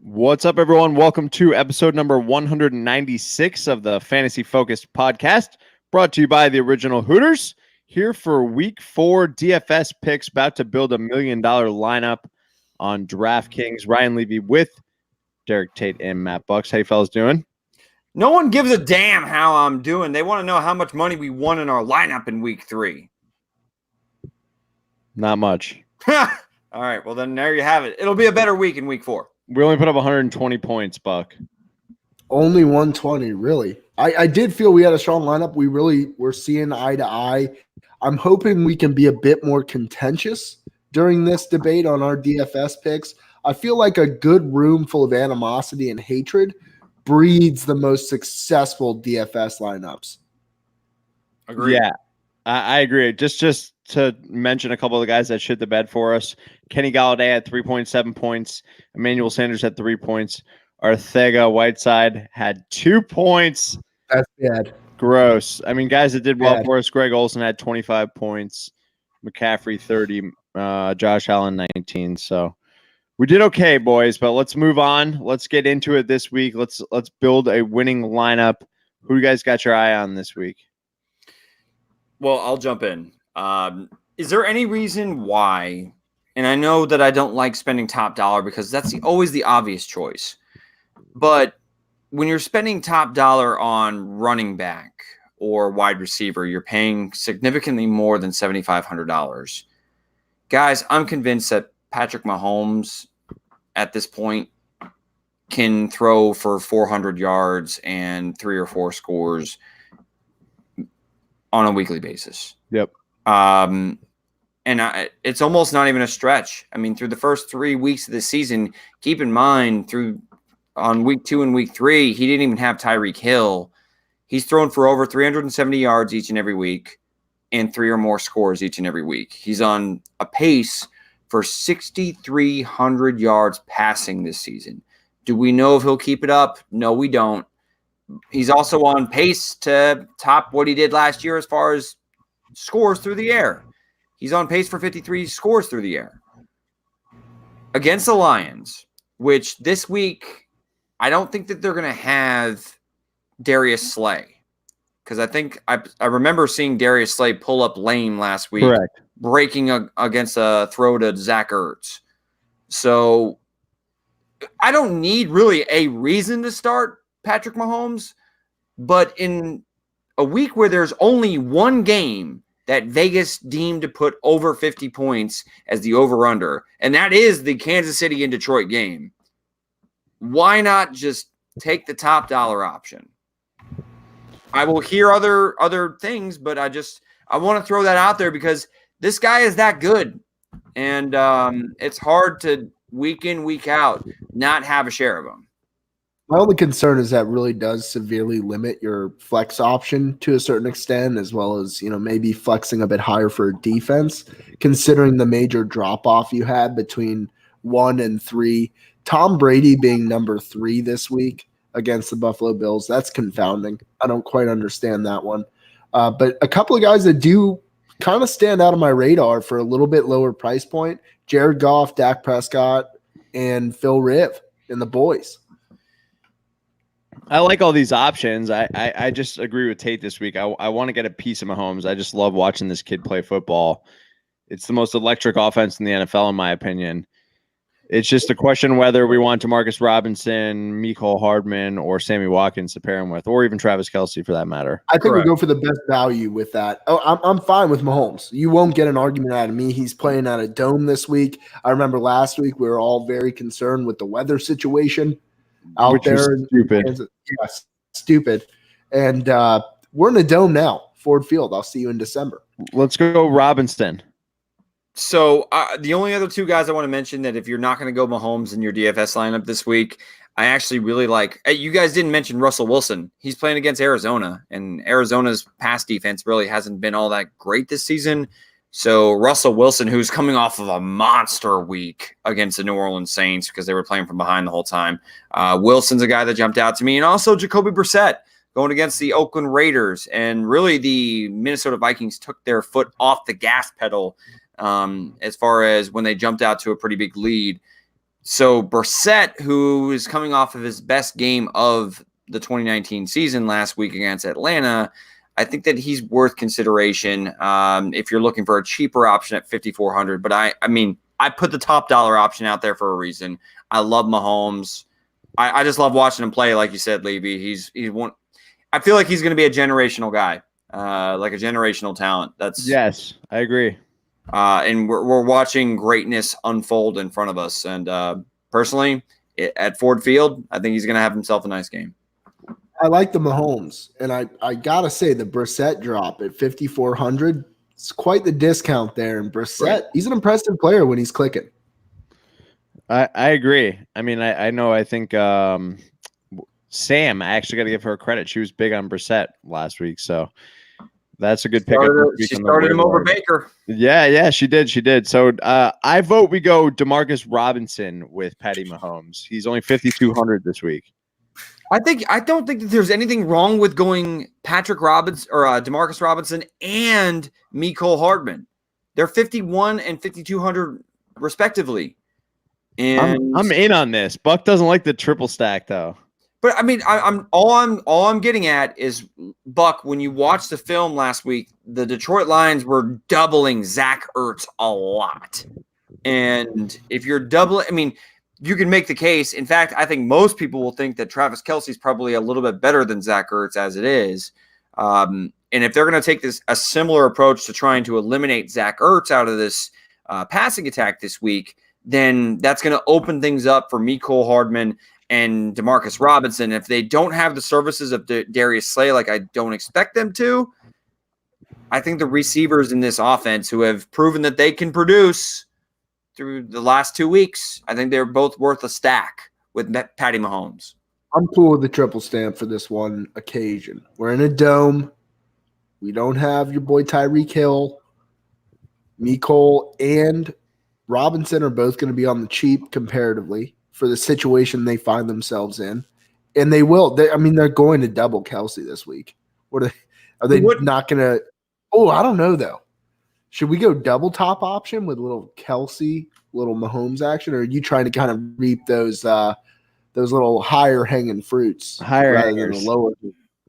What's up, everyone? Welcome to episode number 196 of the Fantasy Focused podcast, brought to you by the Original Hooters. Here for week 4 DFS picks, about to build $1 million lineup on DraftKings. Ryan Levy with Derek Tate and Matt Bucks. How you fellas doing? No one gives a damn how I'm doing. They want to know how much money we won in our lineup in week 3. Not much. All right, well then there you have it. It'll be a better week in week 4. We only put up 120 points, Buck. Only 120, really. I did feel we had a strong lineup. We really were seeing eye to eye. I'm hoping we can be a bit more contentious during this debate on our DFS picks. I feel like a good room full of animosity and hatred breeds the most successful DFS lineups. Agreed. Yeah, I agree. Just to mention a couple of the guys that shit the bed for us. Kenny Galladay had 3.7 points. Emmanuel Sanders had 3 points. Arthega Whiteside had 2 points. That's bad. Gross. I mean, guys that did well for us. Greg Olsen had 25 points. McCaffrey 30. Josh Allen 19. So we did okay, boys. But let's move on. Let's get into it this week. Let's build a winning lineup. Who you guys got your eye on this week? Well, I'll jump in. Is there any reason why? And I know that I don't like spending top dollar because that's always the obvious choice. But when you're spending top dollar on running back or wide receiver, you're paying significantly more than $7,500. Guys, I'm convinced that Patrick Mahomes at this point can throw for 400 yards and 3 or 4 scores on a weekly basis. Yep. It's almost not even a stretch. I mean, through the first 3 weeks of the season, keep in mind on week 2 and week 3, he didn't even have Tyreek Hill. He's thrown for over 370 yards each and every week and 3 or more scores each and every week. He's on a pace for 6,300 yards passing this season. Do we know if he'll keep it up? No, we don't. He's also on pace to top what he did last year as far as scores through the air. He's on pace for 53 scores through the air. Against the Lions, which this week, I don't think that they're going to have Darius Slay. Because I think I remember seeing Darius Slay pull up lame last week. Correct. Breaking against a throw to Zach Ertz. So I don't need really a reason to start Patrick Mahomes. But in a week where there's only one game that Vegas deemed to put over 50 points as the over-under, and that is the Kansas City and Detroit game, why not just take the top dollar option? I will hear other things, but I want to throw that out there because this guy is that good, and it's hard to week in, week out not have a share of him. My only concern is that really does severely limit your flex option to a certain extent, as well as, maybe flexing a bit higher for defense, considering the major drop-off you had between 1 and 3. Tom Brady being number 3 this week against the Buffalo Bills, that's confounding. I don't quite understand that one. But a couple of guys that do kind of stand out on my radar for a little bit lower price point, Jared Goff, Dak Prescott, and Phil Riv and the boys. I like all these options. I just agree with Tate this week. I want to get a piece of Mahomes. I just love watching this kid play football. It's the most electric offense in the NFL, in my opinion. It's just a question whether we want DeMarcus Robinson, Mecole Hardman, or Sammy Watkins to pair him with, or even Travis Kelce for that matter. I think we go for the best value with that. Oh, I'm fine with Mahomes. You won't get an argument out of me. He's playing at a dome this week. I remember last week we were all very concerned with the weather situation out Which there. is stupid. Yes, stupid. And we're in a dome now, Ford Field. I'll see you in December. Let's go Robinson. So the only other 2 guys I want to mention that if you're not going to go Mahomes in your DFS lineup this week, I actually really like – you guys didn't mention Russell Wilson. He's playing against Arizona, and Arizona's pass defense really hasn't been all that great this season. So Russell Wilson, who's coming off of a monster week against the New Orleans Saints because they were playing from behind the whole time, Wilson's a guy that jumped out to me. And also Jacoby Brissett going against the Oakland Raiders. And really the Minnesota Vikings took their foot off the gas pedal as far as when they jumped out to a pretty big lead. So Brissett, who is coming off of his best game of the 2019 season last week against Atlanta, I think that he's worth consideration if you're looking for a cheaper option at 5,400. But I mean, I put the top dollar option out there for a reason. I love Mahomes. I just love watching him play. Like you said, Levy, he's one. I feel like he's going to be a generational guy, like a generational talent. Yes, I agree. And we're watching greatness unfold in front of us. And personally, at Ford Field, I think he's going to have himself a nice game. I like the Mahomes, and I gotta say the Brissett drop at 5,400. It's quite the discount there. And Brissett, he's an impressive player when he's clicking. I agree. I mean, I know. I think Sam. I actually got to give her credit. She was big on Brissett last week, so that's a good pickup. She started him over Baker. Yeah, she did. She did. So I vote we go DeMarcus Robinson with Patty Mahomes. He's only 5,200 this week. I don't think that there's anything wrong with going Patrick Robinson or DeMarcus Robinson and Mecole Hardman. They're 51 and 5,200 respectively. And I'm in on this. Buck doesn't like the triple stack though. But I mean, all I'm getting at is, Buck, when you watched the film last week, the Detroit Lions were doubling Zach Ertz a lot. And if you're doubling, I mean, you can make the case. In fact, I think most people will think that Travis Kelce is probably a little bit better than Zach Ertz as it is. And if they're going to take a similar approach to trying to eliminate Zach Ertz out of this passing attack this week, then that's going to open things up for Mecole Hardman and DeMarcus Robinson. If they don't have the services of Darius Slay, like I don't expect them to, I think the receivers in this offense who have proven that they can produce through the last 2 weeks, I think they're both worth a stack with Patty Mahomes. I'm cool with the triple stamp for this one occasion. We're in a dome. We don't have your boy Tyreek Hill. Mecole and Robinson are both going to be on the cheap comparatively for the situation they find themselves in. And they will. They're going to double Kelce this week. Are they not going to? Oh, I don't know, though. Should we go double top option with a little Kelce, little Mahomes action, or are you trying to kind of reap those little higher hanging fruits rather than the lower?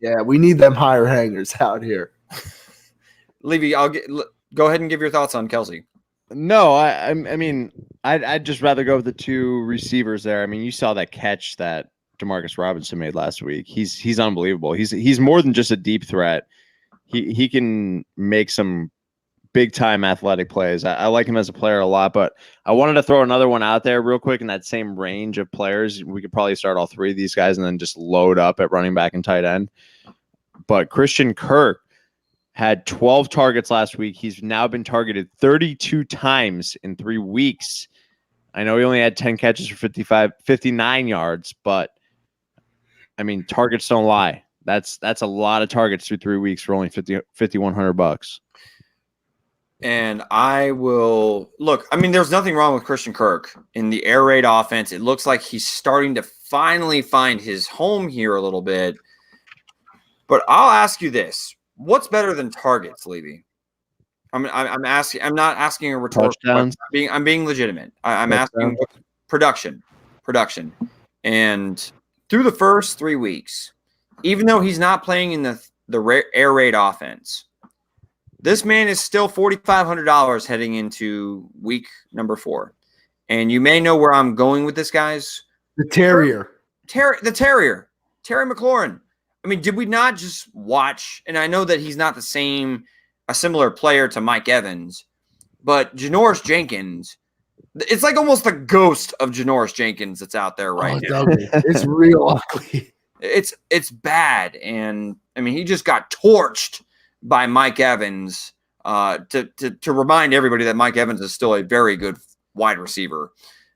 Yeah, we need them higher hangers out here. Levy, go ahead and give your thoughts on Kelce. No, I mean, I'd just rather go with the two receivers there. I mean, you saw that catch that DeMarcus Robinson made last week. He's unbelievable. He's more than just a deep threat. He can make some big time athletic plays. I like him as a player a lot, but I wanted to throw another one out there real quick in that same range of players. We could probably start all three of these guys and then just load up at running back and tight end. But Christian Kirk had 12 targets last week. He's now been targeted 32 times in 3 weeks. I know he only had 10 catches for 59 yards, but I mean, targets don't lie. That's a lot of targets through 3 weeks for only $5,100. And I will look. I mean, there's nothing wrong with Christian Kirk in the air raid offense. It looks like he's starting to finally find his home here a little bit. But I'll ask you this: what's better than targets, Levy? I'm asking. I'm not asking a rhetorical question. I'm being legitimate. I'm asking production. And through the first 3 weeks, even though he's not playing in the air raid offense, this man is still $4,500 heading into week number 4. And you may know where I'm going with this, guys. The Terrier. Terry McLaurin. I mean, did we not just watch? And I know that he's not a similar player to Mike Evans, but Janoris Jenkins, it's like almost the ghost of Janoris Jenkins that's out there right now. It's real ugly. It's bad. And I mean, he just got torched by Mike Evans to remind everybody that Mike Evans is still a very good wide receiver.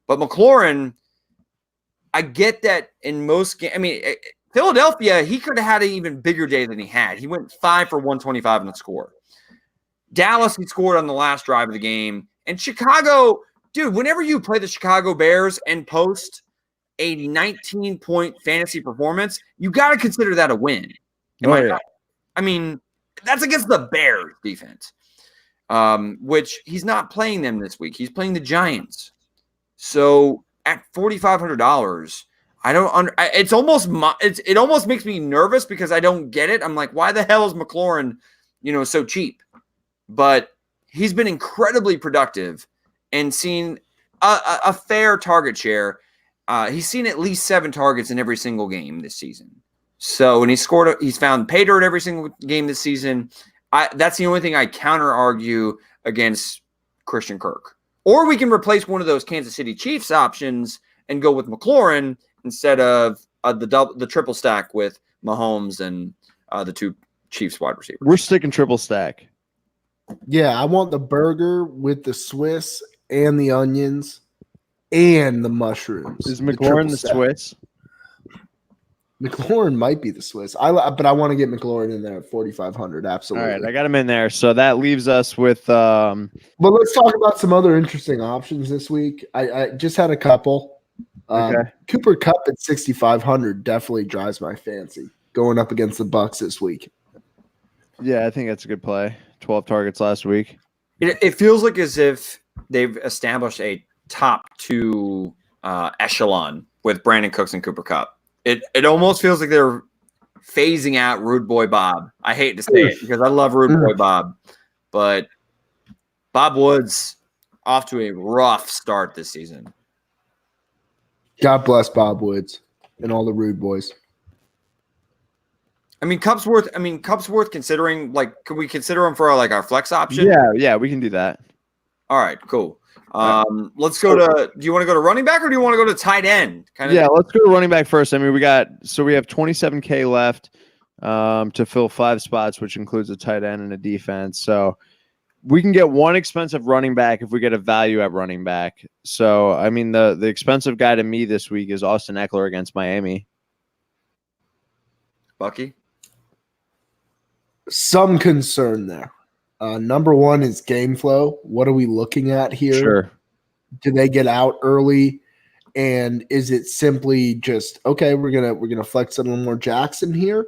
But McLaurin, I get that in most games. I mean, Philadelphia, he could have had an even bigger day than he had. He went 5 for 125 in the score. Dallas, he scored on the last drive of the game. And Chicago, dude, whenever you play the Chicago Bears and post a 19-point fantasy performance, you got to consider that a win. I mean, that's against the Bears defense, which he's not playing them this week. He's playing the Giants. So at $4,500. I don't it almost makes me nervous because I don't get it. I'm like, why the hell is McLaurin, so cheap? But he's been incredibly productive and seen a fair target share. He's seen at least 7 targets in every single game this season. So, and he's found pay dirt every single game this season. That's the only thing I counter argue against Christian Kirk. Or we can replace one of those Kansas City Chiefs options and go with McLaurin instead of the triple stack with Mahomes and the 2 Chiefs wide receivers. We're sticking triple stack. Yeah, I want the burger with the Swiss and the onions and the mushrooms. Is McLaurin the stack. Swiss? McLaurin might be the Swiss. But I want to get McLaurin in there at 4,500. Absolutely. All right, I got him in there. So that leaves us with. But let's talk about some other interesting options this week. I just had a couple. Okay. Cooper Kupp at 6,500 definitely drives my fancy going up against the Bucks this week. Yeah, I think that's a good play. 12 targets last week. It feels like as if they've established a top 2 echelon with Brandon Cooks and Cooper Kupp. It almost feels like they're phasing out Rude Boy Bob. I hate to say it because I love Rude Boy Bob, but Bob Woods off to a rough start this season. God bless Bob Woods and all the Rude Boys. I mean, Kupp's worth considering. Like, can we consider him for our flex option? Yeah, we can do that. All right, cool. Let's go to. Do you want to go to running back or do you want to go to tight end? Yeah, let's go to running back first. I mean, we have $27K left to fill 5 spots, which includes a tight end and a defense. So we can get one expensive running back if we get a value at running back. So I mean, the expensive guy to me this week is Austin Eckler against Miami. Bucky. Some concern there. Number one is game flow. What are we looking at here? Sure. Do they get out early? And is it simply just, okay, we're gonna flex a little more Jackson here?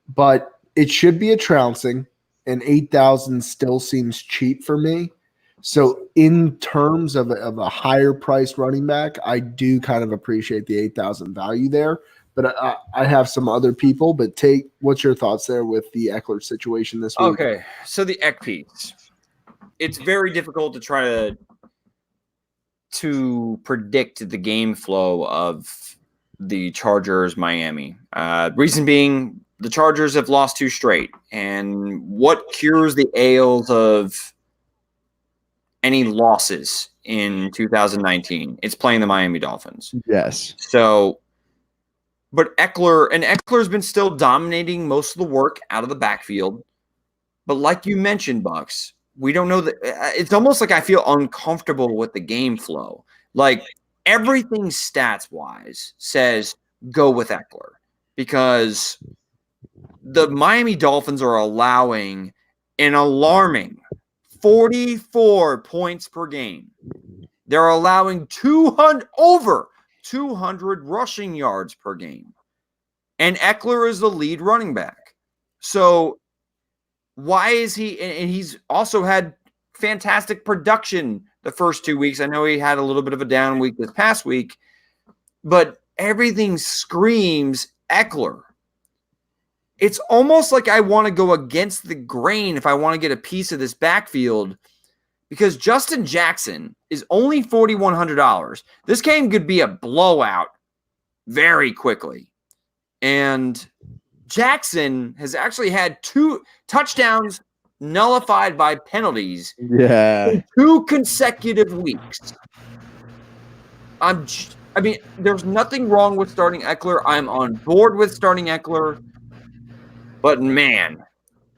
But it should be a trouncing, and 8,000 still seems cheap for me. So in terms of a higher priced running back, I do kind of appreciate the 8,000 value there. But I have some other people. But what's your thoughts there with the Eckler situation this week? Okay, so the Eck piece. It's very difficult to try to predict the game flow of the Chargers Miami. Reason being, the Chargers have lost 2 straight. And what cures the ails of any losses in 2019? It's playing the Miami Dolphins. Yes. So, but Eckler's been still dominating most of the work out of the backfield. But like you mentioned, Bucks, we don't know that. It's almost like I feel uncomfortable with the game flow. Like everything stats-wise says go with Eckler because the Miami Dolphins are allowing an alarming 44 points per game. They're allowing over 200 rushing yards per game. And Eckler is the lead running back. So why is he – and he's also had fantastic production the first 2 weeks. I know he had a little bit of a down week this past week, but everything screams Eckler. It's almost like I want to go against the grain if I want to get a piece of this backfield because Justin Jackson is only $4,100. This game could be a blowout very quickly. And Jackson has actually had 2 touchdowns nullified by penalties in 2 consecutive weeks. I mean, there's nothing wrong with starting Eckler. I'm on board with starting Eckler. But man,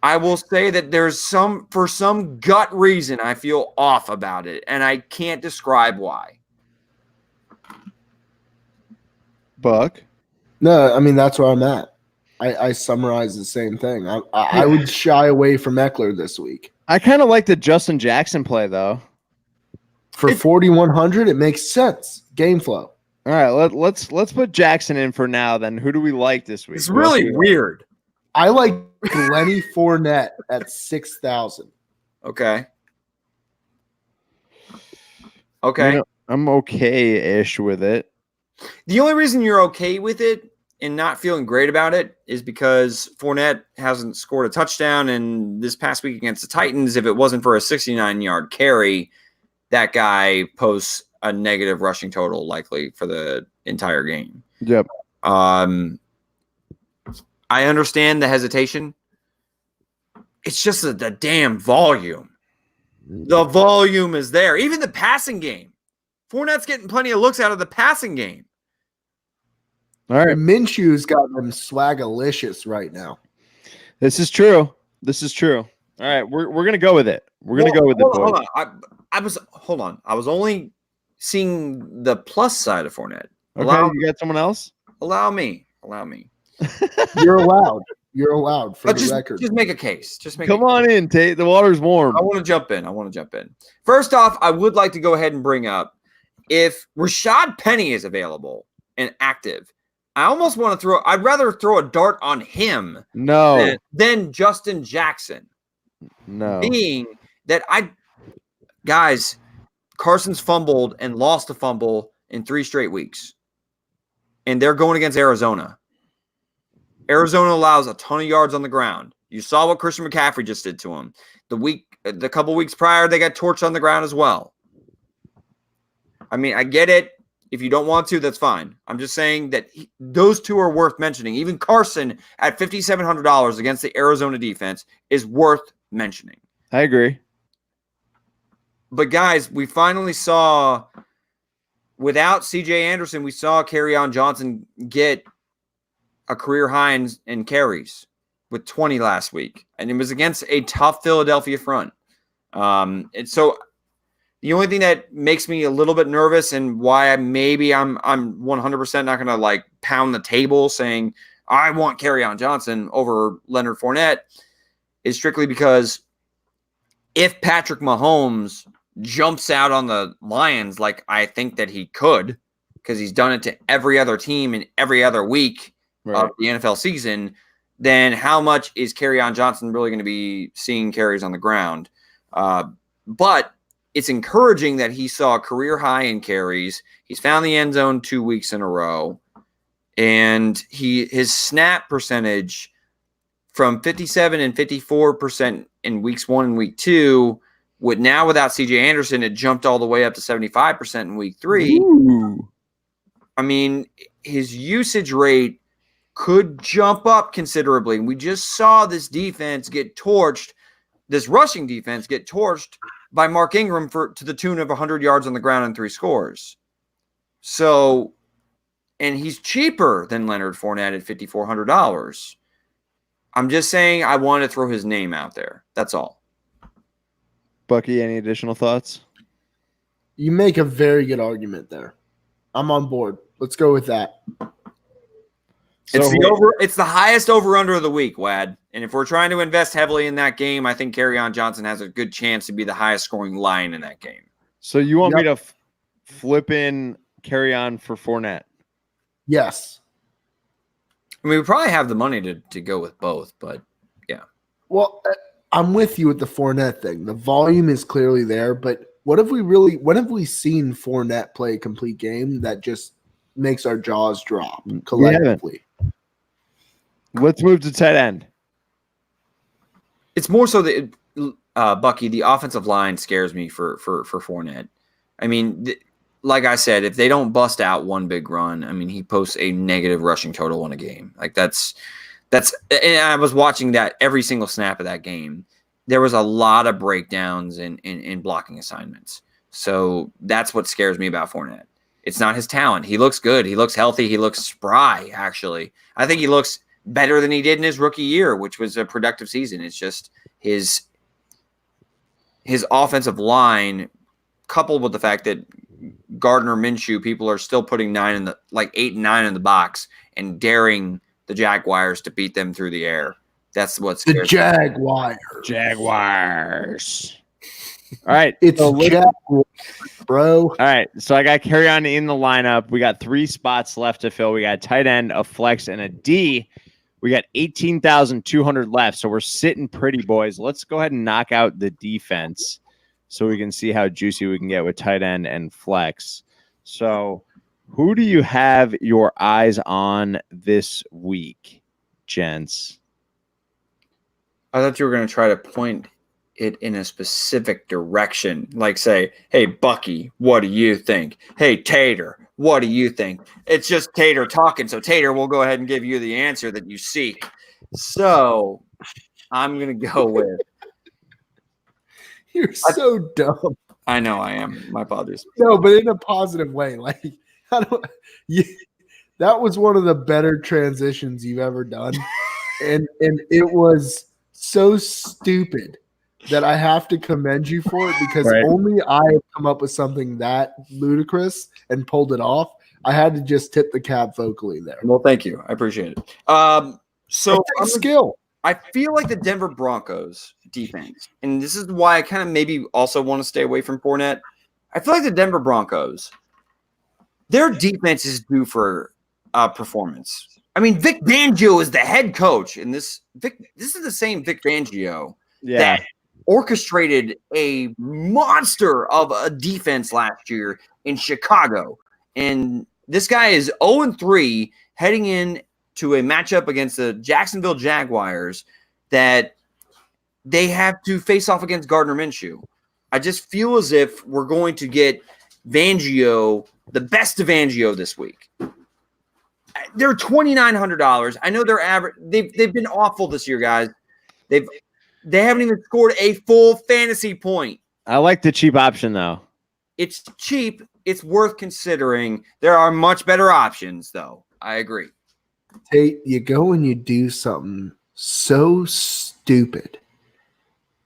I will say that for some gut reason, I feel off about it, and I can't describe why. Buck? No, I mean, that's where I'm at. I summarize the same thing. I would shy away from Eckler this week. I kind of like the Justin Jackson play, though. For 4,100, it makes sense. Game flow. All right, let's put Jackson in for now. Then who do we like this week? It's really weird. I like Lenny Fournette at 6,000. Okay. You know, I'm okay-ish with it. The only reason you're okay with it and not feeling great about it is because Fournette hasn't scored a touchdown. And this past week against the Titans, if it wasn't for a 69-yard carry, that guy posts a negative rushing total likely for the entire game. Yep. I understand the hesitation. It's just the damn volume. The volume is there. Even the passing game. Fournette's getting plenty of looks out of the passing game. All right. Minshew's got them swagalicious right now. This is true. All right, we're gonna go with it. We're gonna go with it, boys. Hold on. I was only seeing the plus side of Fournette. Okay, you got someone else? Allow me. You're allowed for the record. Just make a case. Come on in, Tate. The water's warm. I want to jump in. First off, I would like to go ahead and bring up if Rashad Penny is available and active. I almost want to I'd rather throw a dart on him than Justin Jackson. No. Being that Carson's fumbled and lost a fumble in 3 straight weeks. And they're going against Arizona. Arizona allows a ton of yards on the ground. You saw what Christian McCaffrey just did to him. The couple weeks prior, they got torched on the ground as well. I mean, I get it. If you don't want to, that's fine. I'm just saying that those two are worth mentioning. Even Carson at $5,700 against the Arizona defense is worth mentioning. I agree. But guys, we finally saw, without C.J. Anderson, we saw Kerryon Johnson get a career high in carries with 20 last week. And it was against a tough Philadelphia front. And so the only thing that makes me a little bit nervous and why I'm 100% not going to like pound the table saying I want Kerryon Johnson over Leonard Fournette is strictly because if Patrick Mahomes jumps out on the Lions like I think that he could, because he's done it to every other team in every other week of the NFL season, then how much is Kerryon Johnson really going to be seeing carries on the ground? But it's encouraging that he saw a career high in carries. He's found the end zone 2 weeks in a row. And his snap percentage from 57 and 54% in weeks 1 and week 2, without CJ Anderson, it jumped all the way up to 75% in week 3. Ooh. I mean, his usage rate could jump up considerably. And we just saw this defense get torched, this rushing defense get torched by Mark Ingram to the tune of 100 yards on the ground and 3 scores. So, and he's cheaper than Leonard Fournette at $5,400. I'm just saying I want to throw his name out there. That's all. Bucky, any additional thoughts? You make a very good argument there. I'm on board. Let's go with that. It's the highest over-under of the week, Wad. And if we're trying to invest heavily in that game, I think Kerryon Johnson has a good chance to be the highest scoring line in that game. So you want me to flip in Kerryon for Fournette? Yes. I mean, we probably have the money to go with both, but yeah. Well, I'm with you with the Fournette thing. The volume is clearly there, but when have we seen Fournette play a complete game that just makes our jaws drop collectively? Let's move to tight end. It's more so that Bucky, the offensive line scares me for Fournette. I mean, like I said, if they don't bust out one big run, I mean, he posts a negative rushing total in a game. Like that's. And I was watching that every single snap of that game. There was a lot of breakdowns in blocking assignments. So that's what scares me about Fournette. It's not his talent. He looks good. He looks healthy. He looks spry, actually. I think he looks better than he did in his rookie year, which was a productive season. It's just his offensive line, coupled with the fact that Gardner Minshew, people are still putting 8 and 9 in the box and daring the Jaguars to beat them through the air. That's what's the Jaguars. All right. It's Jaguars, bro. All right. So I got Kerryon in the lineup. We got 3 spots left to fill. We got tight end, a flex, and a D. We got 18,200 left. So we're sitting pretty, boys. Let's go ahead and knock out the defense. so we can see how juicy we can get with tight end and flex. So who do you have your eyes on this week, gents? I thought you were going to try to point it in a specific direction, like say, hey, Bucky, what do you think? Hey, Tater, what do you think? It's just Tater talking, so Tater will go ahead and give you the answer that you seek. So I'm going to go with. You're so dumb. I know I am. My apologies. No, but in a positive way. Like, that was one of the better transitions you've ever done. And it was so stupid that I have to commend you for it because only I have come up with something that ludicrous and pulled it off. I had to just tip the cap vocally there. Well, thank you. I appreciate it. So skill. I feel like the Denver Broncos defense, and this is why I kind of maybe also want to stay away from Fournette. I feel like the Denver Broncos, their defense is due for performance. I mean, Vic Fangio is the head coach, and this is the same Vic Fangio that orchestrated a monster of a defense last year in Chicago. And this guy is 0-3 heading in to a matchup against the Jacksonville Jaguars that they have to face off against Gardner Minshew. I just feel as if we're going to get Fangio, the best of Fangio this week. They're $2,900. I know they're average. They've been awful this year, guys. They haven't even scored a full fantasy point. I like the cheap option, though. It's cheap. It's worth considering. There are much better options, though. I agree. Tate, you go and you do something so stupid,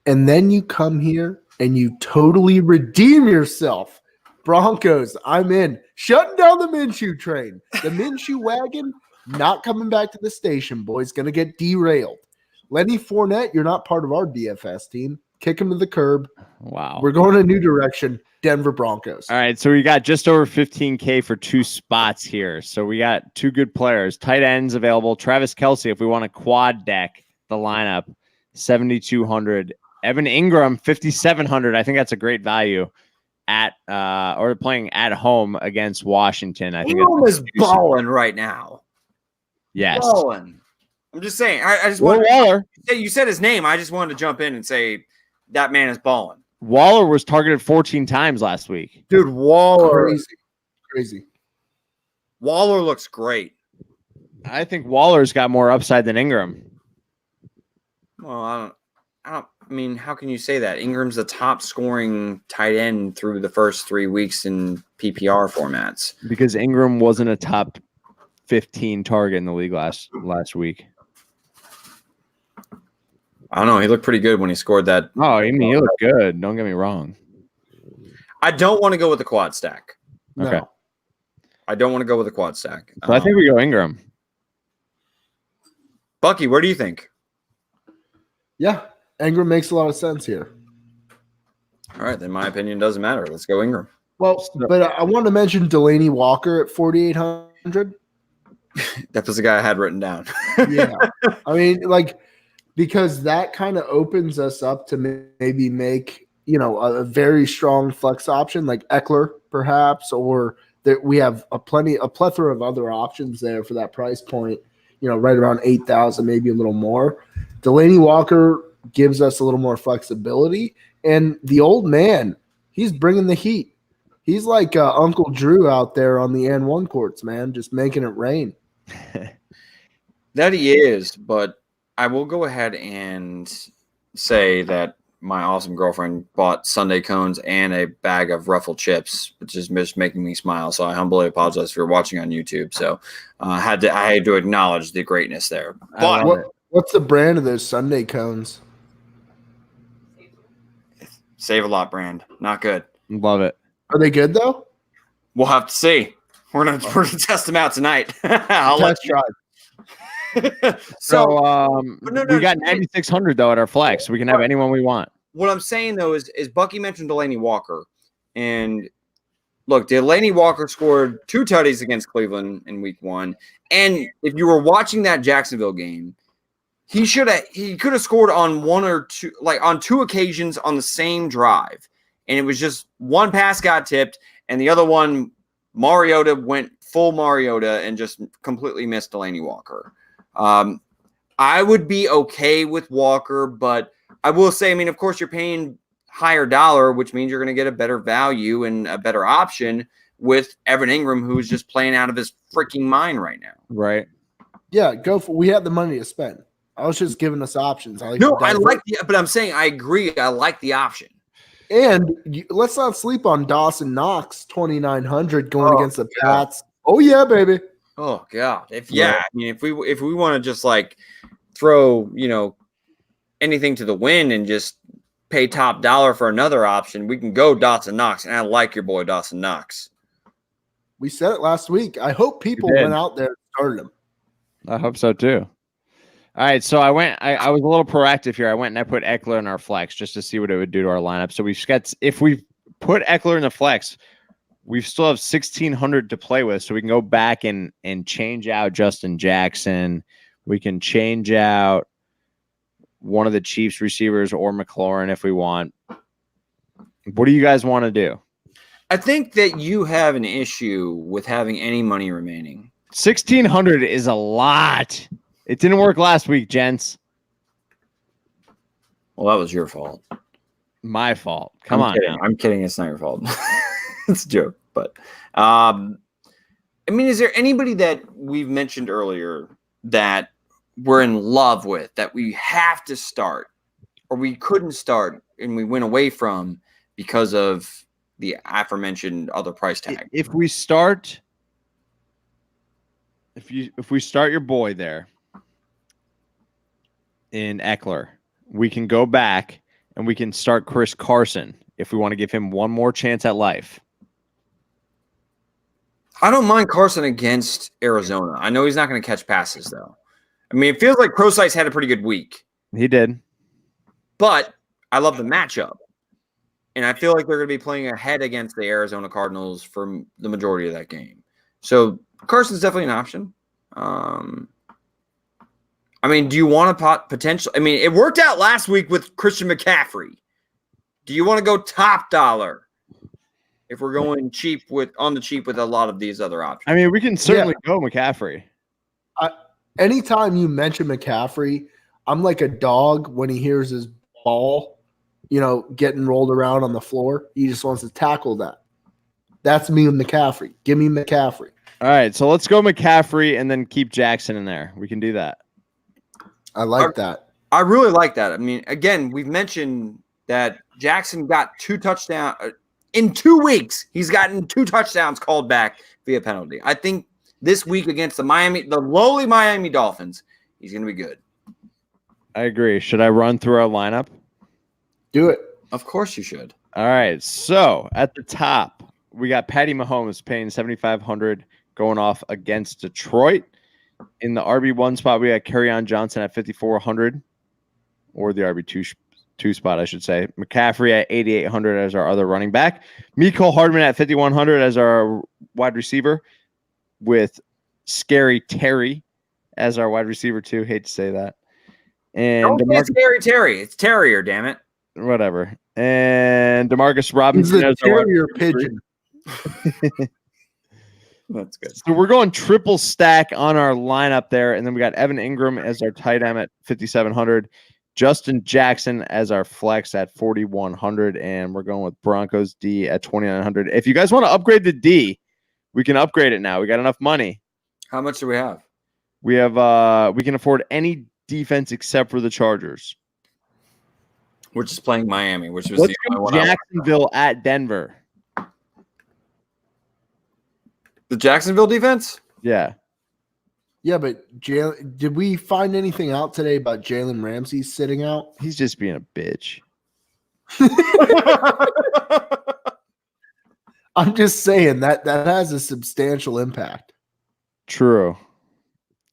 and then you come here and you totally redeem yourself. Broncos, I'm in. Shutting down the Minshew train. The Minshew wagon, not coming back to the station, boys. Going to get derailed. Lenny Fournette, you're not part of our DFS team. Kick him to the curb. Wow. We're going a new direction. Denver Broncos. All right, so we got just over 15K for two spots here. So we got two good players. Tight ends available. Travis Kelce, if we want to quad deck the lineup, 7,200. Evan Ingram, 5,700. I think that's a great value at or playing at home against Washington. I think Ingram is balling right now. Yes. Balling. I'm just saying. I just want Waller. You said his name. I just wanted to jump in and say that man is balling. Waller was targeted 14 times last week. Dude, Waller. Crazy. Waller looks great. I think Waller's got more upside than Ingram. Well, I mean, how can you say that? Ingram's the top scoring tight end through the first 3 weeks in PPR formats. Because Ingram wasn't a top 15 target in the league last week. I don't know. He looked pretty good when he scored that. Oh, I mean, he looked good. Don't get me wrong. I don't want to go with the quad stack. Okay. No. I don't want to go with the quad stack. So I think we go Ingram. Bucky, where do you think? Yeah, Ingram makes a lot of sense here. All right, then my opinion doesn't matter. Let's go Ingram. Well, but I want to mention Delaney Walker at 4,800. That was the guy I had written down. Yeah. I mean, because that kind of opens us up to maybe make, a very strong flex option like Eckler, perhaps, or that we have a plethora of other options there for that price point, right around 8,000, maybe a little more. Delaney Walker gives us a little more flexibility. And the old man, he's bringing the heat. He's like Uncle Drew out there on the N1 courts, man, just making it rain. That he is, but I will go ahead and say that my awesome girlfriend bought Sunday cones and a bag of Ruffled chips, which is just making me smile. So I humbly apologize if you're watching on YouTube. So I had to acknowledge the greatness there. But what's the brand of those Sunday cones? Save a Lot brand. Not good. Love it. Are they good though? We'll have to see. We're gonna test them out tonight. I'll let you try. We got 9,600 though at our flex. So we can have anyone we want. What I'm saying though is Bucky mentioned Delaney Walker, and look, Delaney Walker scored 2 tutties against Cleveland in Week 1, and if you were watching that Jacksonville game, he could have scored on 1 or 2, on 2 occasions on the same drive, and it was just one pass got tipped, and the other one, Mariota went full Mariota and just completely missed Delaney Walker. I would be okay with Walker, but I will say, I mean, of course, you're paying higher dollar, which means you're going to get a better value and a better option with Evan Ingram, who's just playing out of his freaking mind right now. Right. Yeah, go for. We have the money to spend. I was just giving us options. But I'm saying I agree. I like the option. And let's not sleep on Dawson Knox, 2,900 going against the Pats. Oh yeah, baby. Oh God. If we want to just like throw, anything to the wind and just pay top dollar for another option, we can go Dawson Knox. And I like your boy Dawson Knox. We said it last week. I hope people went out there and started him. I hope so too. All right, so I was a little proactive here. I went and I put Eckler in our flex just to see what it would do to our lineup. So if we put Eckler in the flex, we still have 1,600 to play with. So we can go back and change out Justin Jackson. We can change out one of the Chiefs receivers or McLaurin if we want. What do you guys want to do? I think that you have an issue with having any money remaining. 1,600 is a lot. It didn't work last week, gents. Well, that was your fault. My fault. Come on. I'm kidding. It's not your fault. It's a joke. But, is there anybody that we've mentioned earlier that we're in love with, that we have to start, or we couldn't start and we went away from because of the aforementioned other price tag? If we start your boy there in Eckler, we can go back and we can start Chris Carson if we want to give him one more chance at life. I don't mind Carson against Arizona. I know he's not going to catch passes, though. I mean, it feels like Procyse had a pretty good week. He did. But I love the matchup. And I feel like they're going to be playing ahead against the Arizona Cardinals for the majority of that game. So Carson's definitely an option. Do you want to potential? It worked out last week with Christian McCaffrey. Do you want to go top dollar if we're going on the cheap with a lot of these other options? We can certainly go McCaffrey. Anytime you mention McCaffrey, I'm like a dog when he hears his ball, getting rolled around on the floor. He just wants to tackle that. That's me with McCaffrey. Give me McCaffrey. All right, so let's go McCaffrey and then keep Jackson in there. We can do that. I like that. I really like that. Again, we've mentioned that Jackson got 2 touchdowns. In 2 weeks, he's gotten 2 touchdowns called back via penalty. I think this week against the lowly Miami Dolphins, he's going to be good. I agree. Should I run through our lineup? Do it. Of course you should. All right, so at the top, we got Patty Mahomes paying $7,500 going off against Detroit. In the RB1 spot, we got Kerryon Johnson at $5,400, or the RB2 spot, I should say. McCaffrey at $8,800 as our other running back. Mecole Hardman at $5,100 as our wide receiver, with Scary Terry as our wide receiver too. Hate to say that. And don't say Scary Terry. It's Terrier, damn it. Whatever. And Demarcus Robinson as our Terrier pigeon. That's good. So we're going triple stack on our lineup there, and then we got Evan Ingram as our tight end at $5,700, Justin Jackson as our flex at $4,100, and we're going with Broncos D at $2,900. If you guys want to upgrade the D, we can upgrade it now. We got enough money. How much do we have? We have we can afford any defense except for the Chargers. We're just playing Miami, which was Let's go Jacksonville at Denver. The Jacksonville defense? Yeah. Yeah, but did we find anything out today about Jalen Ramsey sitting out? He's just being a bitch. I'm just saying that has a substantial impact. True.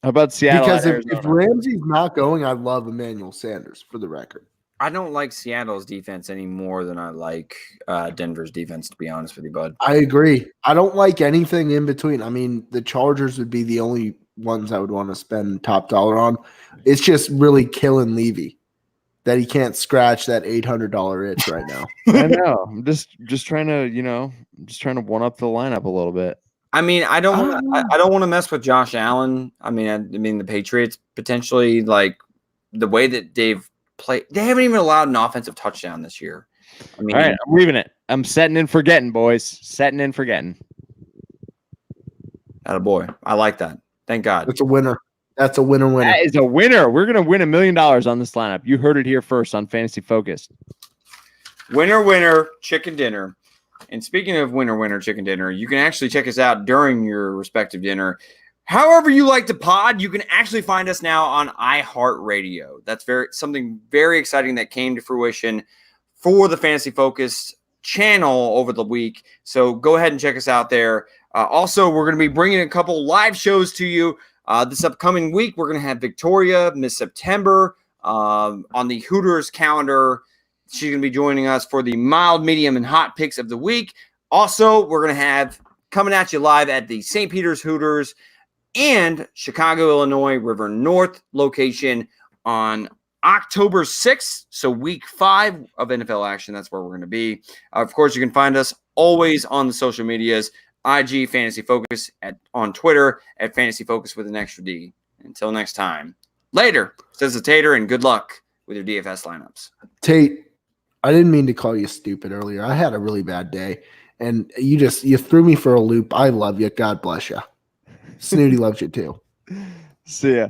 How about Seattle? Because if Ramsey's not going, I love Emmanuel Sanders, for the record. I don't like Seattle's defense any more than I like Denver's defense, to be honest with you, bud. I agree. I don't like anything in between. The Chargers would be the only ones I would want to spend top dollar on. It's just really killing Levy. that he can't scratch that $800 itch right now. I know. I'm just trying to, just trying to one up the lineup a little bit. I mean, I don't want to mess with Josh Allen. I mean, the Patriots potentially, like the way that they've played, they haven't even allowed an offensive touchdown this year. I mean, all right, I'm leaving it. I'm setting and forgetting, boys. Setting and forgetting. attaboy. I like that. Thank God. It's a winner. That's a winner. That is a winner. We're gonna win $1 million on this lineup. You heard it here first on Fantasy Focus. Winner, chicken dinner. And speaking of winner, chicken dinner, you can actually check us out during your respective dinner. However you like to pod, you can actually find us now on iHeartRadio. That's something very exciting that came to fruition for the Fantasy Focus channel over the week. So go ahead and check us out there. Also, we're going to be bringing a couple live shows to you this upcoming week. We're going to have Victoria, Miss September, on the Hooters calendar. She's going to be joining us for the mild, medium, and hot picks of the week. Also, we're going to have coming at you live at the St. Peter's Hooters and Chicago, Illinois, River North location on October 6th. So week 5 of NFL action. That's where we're going to be. Of course, you can find us always on the social medias, IG Fantasy Focus, on Twitter at Fantasy Focus with an extra D. Until next time. Later, says the Tater, and good luck with your DFS lineups. Tate, I didn't mean to call you stupid earlier. I had a really bad day, and you threw me for a loop. I love you. God bless you. Snooty loves you too. See ya.